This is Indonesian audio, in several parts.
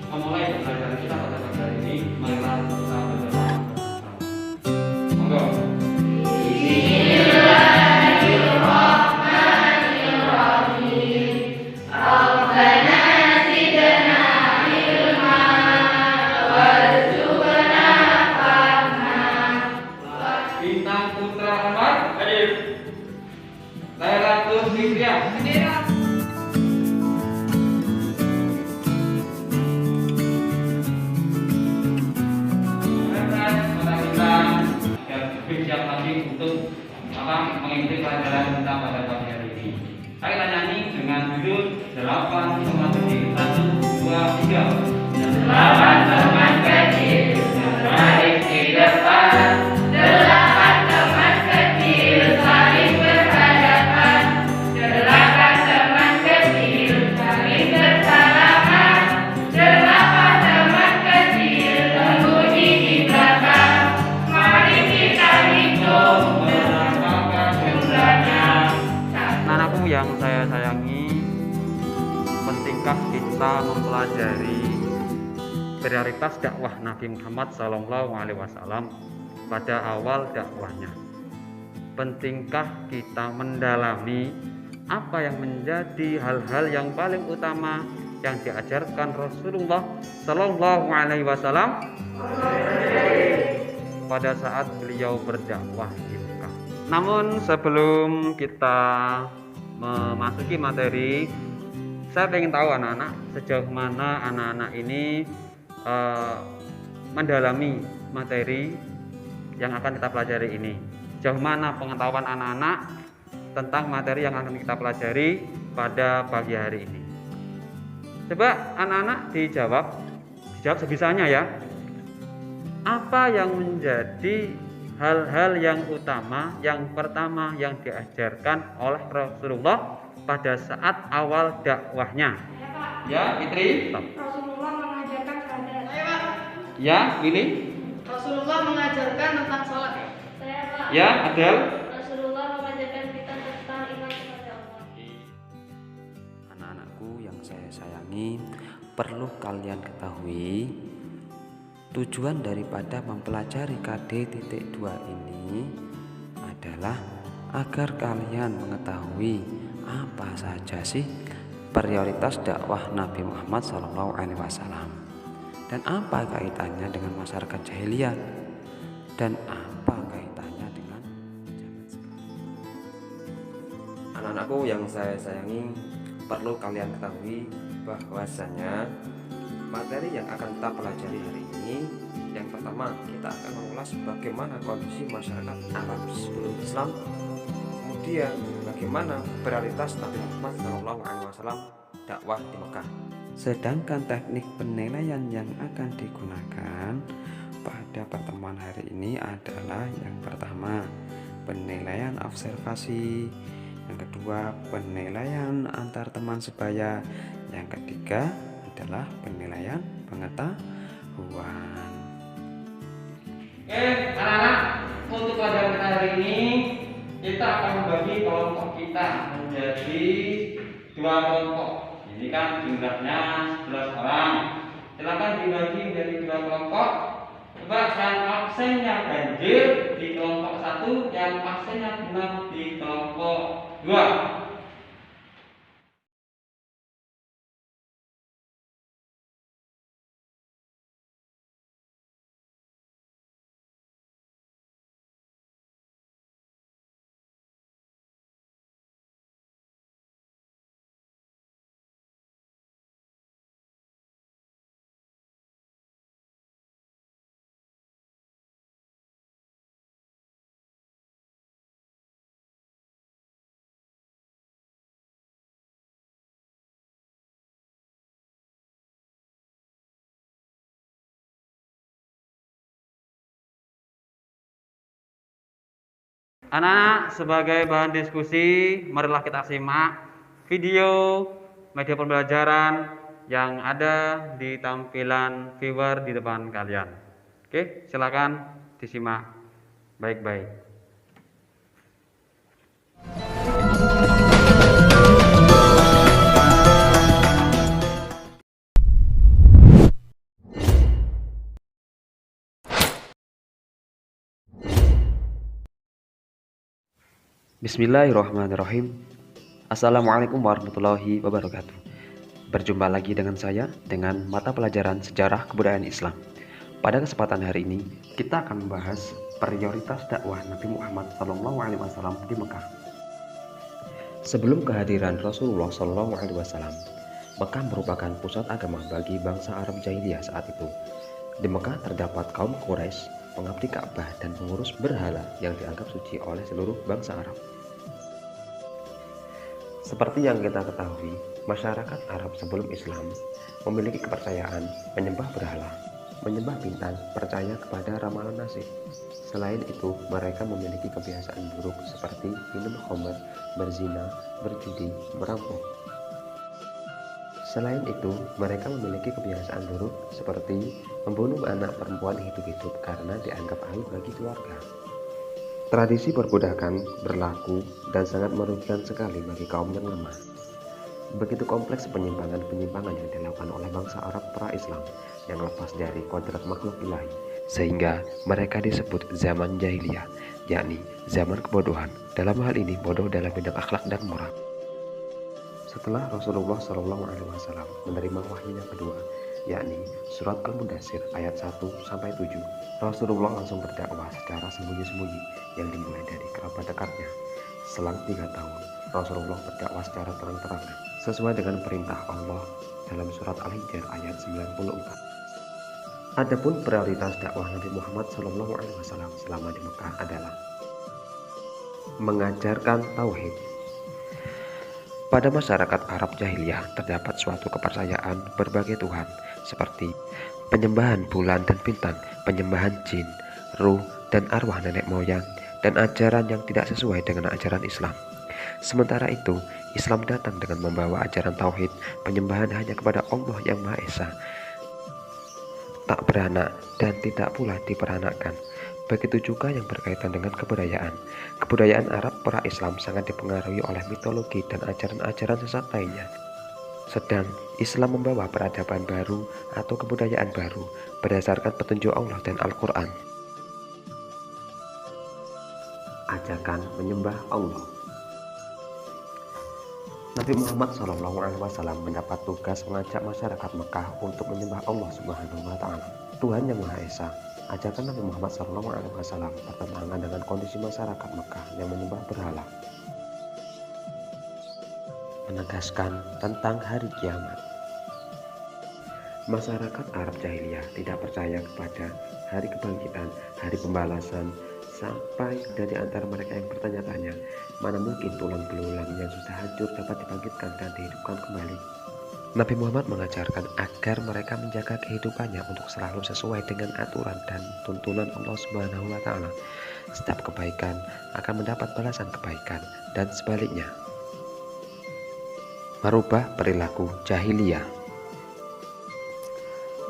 memulai pembelajaran kita pada pagi hari ini, marilah kita berdoa. Monggo. Bintang Putra Ahmad hadir. Lailatul Fitriah hadir. Siap lagi untuk mengikuti pelajaran kita pada pagi hari ini. Saya nyanyi dengan judul 8 teman kecil 1, 2, 3. 8 teman kecil berbaring di depan, 8 teman kecil saling berhadapan, 8 teman kecil saling bersalaman, 8 teman kecil sembunyi di belakang. Mari kita hitung berapa jumlahnya. Anakku yang saya sayangi, pentingkah kita mempelajari prioritas dakwah Nabi Muhammad SAW pada awal dakwahnya? Pentingkah kita mendalami apa yang menjadi hal-hal yang paling utama yang diajarkan Rasulullah SAW pada saat beliau berdakwah di Mekah? Namun sebelum kita memasuki materi, saya ingin tahu anak-anak sejauh mana anak-anak ini mendalami materi yang akan kita pelajari ini. Sejauh mana pengetahuan anak-anak tentang materi yang akan kita pelajari pada pagi hari ini? Coba anak-anak dijawab sebisanya ya. Apa yang menjadi hal-hal yang utama, yang pertama yang diajarkan oleh Rasulullah pada saat awal dakwahnya? Ya, Fitri. Rasulullah mengajarkan syahadat. Ya, Willy. Rasulullah mengajarkan tentang sholat. Ya, Adel. Rasulullah mengajarkan kita tentang iman kepada Allah. Anak-anakku yang saya sayangi, perlu kalian ketahui tujuan daripada mempelajari KD.2 ini adalah agar kalian mengetahui apa saja sih prioritas dakwah Nabi Muhammad SAW, dan apa kaitannya dengan masyarakat jahiliyah, dan apa kaitannya dengan zaman sekarang. Anak-anakku yang saya sayangi, perlu kalian ketahui bahwasanya materi yang akan kita pelajari hari ini, yang pertama kita akan mengulas bagaimana kondisi masyarakat Arab sebelum Islam, kemudian bagaimana prioritas Nabi Muhammad SAW dakwah di Mekah. Sedangkan teknik penilaian yang akan digunakan pada pertemuan hari ini adalah yang pertama penilaian observasi, yang kedua penilaian antar teman sebaya, yang ketiga adalah penilaian pengetahuan. Oke, anak-anak, untuk pelajaran kita hari ini kita akan membagi kelompok kita menjadi 2 kelompok. Ini kan jumlahnya 11 orang. Silakan dibagi menjadi 2 kelompok. Coba yang absennya ganjil di kelompok 1, yang absennya genap di kelompok 2. Anak-anak, sebagai bahan diskusi, marilah kita simak video media pembelajaran yang ada di tampilan viewer di depan kalian. Oke, silakan disimak baik-baik. Bismillahirrahmanirrahim. Assalamualaikum warahmatullahi wabarakatuh. Berjumpa lagi dengan saya dengan mata pelajaran Sejarah Kebudayaan Islam. Pada kesempatan hari ini kita akan membahas prioritas dakwah Nabi Muhammad SAW di Mekah. Sebelum kehadiran Rasulullah SAW, Mekah merupakan pusat agama bagi bangsa Arab jahiliyah saat itu. Di Mekah terdapat kaum Quraisy, pengabdi Ka'bah dan pengurus berhala yang dianggap suci oleh seluruh bangsa Arab. Seperti yang kita ketahui, masyarakat Arab sebelum Islam memiliki kepercayaan menyembah berhala, menyembah bintang, percaya kepada ramalan nasib. Selain itu, mereka memiliki kebiasaan buruk seperti minum khamr, berzina, berjudi, merampok. Selain itu, mereka memiliki kebiasaan buruk seperti membunuh anak perempuan hidup-hidup karena dianggap aib bagi keluarga. Tradisi perbudakan berlaku dan sangat merugikan sekali bagi kaum yang lemah. Begitu kompleks penyimpangan-penyimpangan yang dilakukan oleh bangsa Arab pra-Islam yang lepas dari kodrat makhluk ilahi, sehingga mereka disebut zaman jahiliyah, yakni zaman kebodohan. Dalam hal ini bodoh dalam bidang akhlak dan moral. Setelah Rasulullah SAW menerima wahyu yang kedua, yakni surat Al-Mudaththir ayat 1-7, Rasulullah langsung berdakwah secara sembunyi-sembunyi yang dimulai dari kerabat dekatnya. Selang 3 tahun, Rasulullah berdakwah secara terang-terangan sesuai dengan perintah Allah dalam surat Al-Hijr ayat 94. Adapun prioritas dakwah Nabi Muhammad SAW selama di Mekah adalah mengajarkan tauhid. Pada masyarakat Arab jahiliyah terdapat suatu kepercayaan berbagai Tuhan seperti penyembahan bulan dan bintang, penyembahan jin, ruh, dan arwah nenek moyang, dan ajaran yang tidak sesuai dengan ajaran Islam. Sementara itu, Islam datang dengan membawa ajaran tauhid, penyembahan hanya kepada Allah yang Maha Esa, tak beranak dan tidak pula diperanakkan. Begitu juga yang berkaitan dengan kebudayaan. Kebudayaan Arab pra-Islam sangat dipengaruhi oleh mitologi dan ajaran-ajaran sesat lainnya. Sedang Islam membawa peradaban baru atau kebudayaan baru berdasarkan petunjuk Allah dan Al-Quran. Ajakan menyembah Allah. Nabi Muhammad SAW mendapat tugas mengajak masyarakat Mekah untuk menyembah Allah Subhanahu wa Ta'ala, Tuhan yang Maha Esa. Ajakan Nabi Muhammad SAW bertentangan dengan kondisi masyarakat Mekah yang menyembah berhala, menegaskan tentang hari kiamat. Masyarakat Arab jahiliyah tidak percaya kepada hari kebangkitan, hari pembalasan, sampai dari antara mereka yang bertanya-tanya, mana mungkin tulang belulang yang sudah hancur dapat dibangkitkan dan dihidupkan kembali. Nabi Muhammad mengajarkan agar mereka menjaga kehidupannya untuk selalu sesuai dengan aturan dan tuntunan Allah Subhanahu wa Ta'ala. Setiap kebaikan akan mendapat balasan kebaikan dan sebaliknya. Merubah perilaku jahiliyah.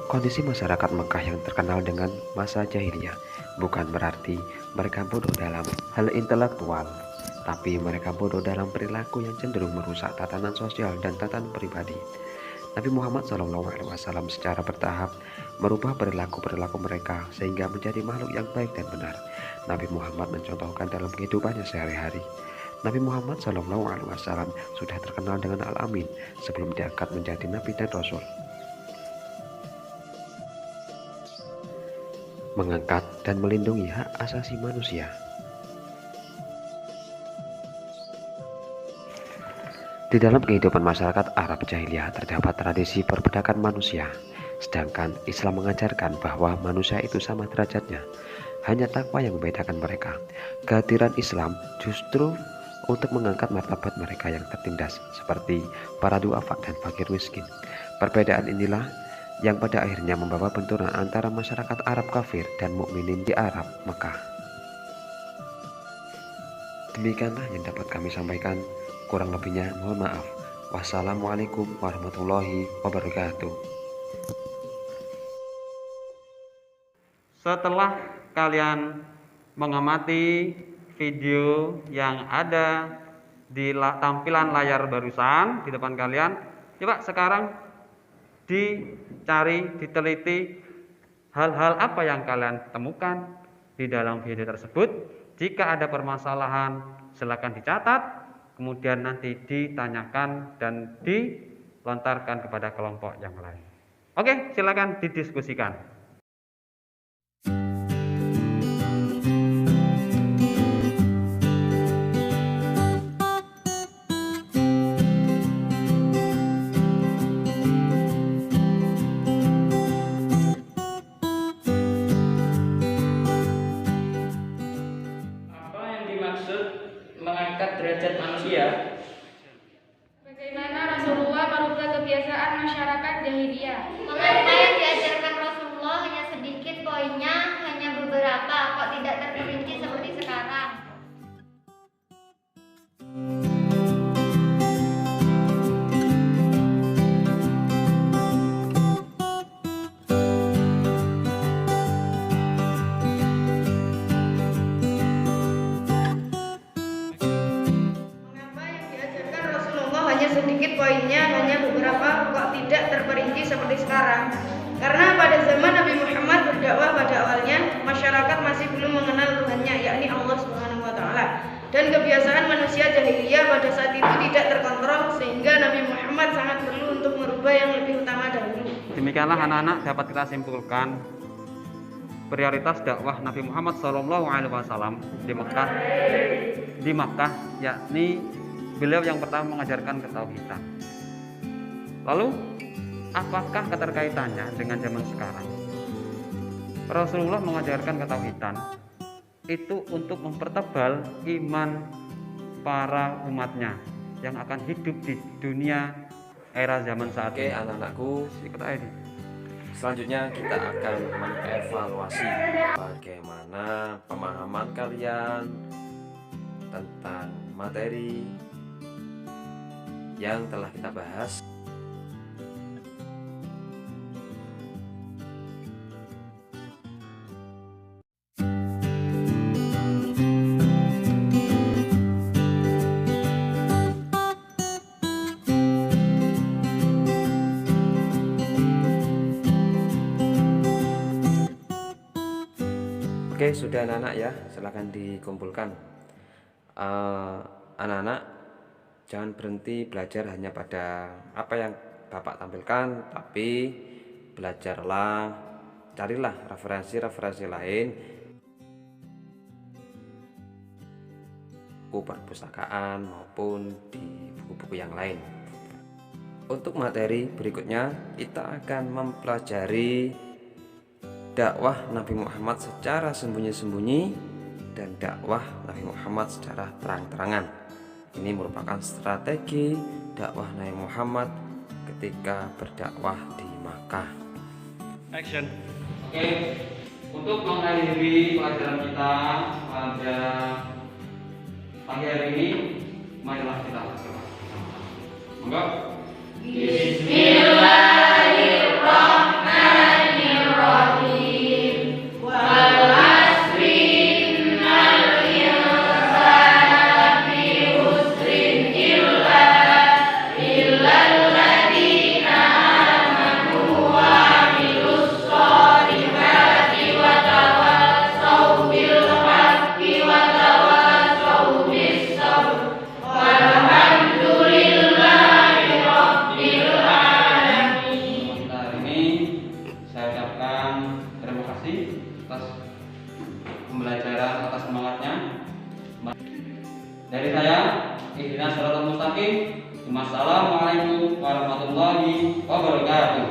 Kondisi masyarakat Mekah yang terkenal dengan masa jahiliyah bukan berarti mereka bodoh dalam hal intelektual, tapi mereka bodoh dalam perilaku yang cenderung merusak tatanan sosial dan tatanan pribadi. Nabi Muhammad SAW secara bertahap merubah perilaku-perilaku mereka sehingga menjadi makhluk yang baik dan benar. Nabi Muhammad mencontohkan dalam kehidupannya sehari-hari. Nabi Muhammad SAW sudah terkenal dengan Al-Amin sebelum diangkat menjadi Nabi dan Rasul. Mengangkat dan melindungi hak asasi manusia. Di dalam kehidupan masyarakat Arab jahiliyah terdapat tradisi perbudakan manusia, sedangkan Islam mengajarkan bahwa manusia itu sama derajatnya. Hanya takwa yang membedakan mereka. Kehadiran Islam justru untuk mengangkat martabat mereka yang tertindas, seperti para duafa dan fakir miskin. Perbedaan inilah yang pada akhirnya membawa benturan antara masyarakat Arab kafir dan mukminin di Arab Mekah. Demikianlah yang dapat kami sampaikan. Kurang lebihnya mohon maaf. Wassalamualaikum warahmatullahi wabarakatuh. Setelah kalian mengamati video yang ada di tampilan layar barusan di depan kalian, coba sekarang dicari, diteliti hal-hal apa yang kalian temukan di dalam video tersebut. Jika ada permasalahan, silakan dicatat, kemudian nanti ditanyakan dan dilontarkan kepada kelompok yang lain. Oke, silakan didiskusikan. Apa yang dimaksud mengangkat derajat manusia? Bagaimana Rasulullah merubah kebiasaan masyarakat jahiliyah? Mengapa yang diajarkan Rasulullah hanya sedikit poinnya, hanya beberapa, kok tidak terperinci seperti sekarang? Mengapa yang diajarkan Rasulullah hanya sedikit poinnya, hanya beberapa, kok tidak terperinci seperti sekarang? Karena pada zaman Nabi Muhammad berdakwah pada awalnya, masyarakat masih belum mengenal Tuhannya, yakni Allah Subhanahu wa Ta'ala. Dan kebiasaan manusia jahiliyah pada saat itu tidak terkontrol, sehingga Nabi Muhammad sangat perlu untuk merubah yang lebih utama dahulu. Demikianlah anak-anak dapat kita simpulkan prioritas dakwah Nabi Muhammad SAW di Makkah, yakni beliau yang pertama mengajarkan ketauhidan. Lalu, apakah keterkaitannya dengan zaman sekarang? Rasulullah mengajarkan ketauhidan itu untuk mempertebal iman para umatnya yang akan hidup di dunia era zaman saat Oke ini. anak-anakku, Ikut aja nih. selanjutnya kita akan mengevaluasi bagaimana pemahaman kalian tentang materi yang telah kita bahas. Oke, sudah anak-anak ya, silahkan dikumpulkan. Anak-anak jangan berhenti belajar hanya pada apa yang Bapak tampilkan, tapi belajarlah, carilah referensi-referensi lain, buku perpustakaan maupun di buku-buku yang lain. Untuk materi berikutnya kita akan mempelajari dakwah Nabi Muhammad secara sembunyi-sembunyi dan dakwah Nabi Muhammad secara terang-terangan. Ini merupakan strategi dakwah Nabi Muhammad ketika berdakwah di Makkah. Action. Oke, untuk mengakhiri pelajaran kita pada pagi hari ini, marilah kita berdoa. Monggo. Pembelajaran atas semangatnya. Dari saya, Ihdinas Shiratal Mustaqim. Wassalamualaikum warahmatullahi wabarakatuh.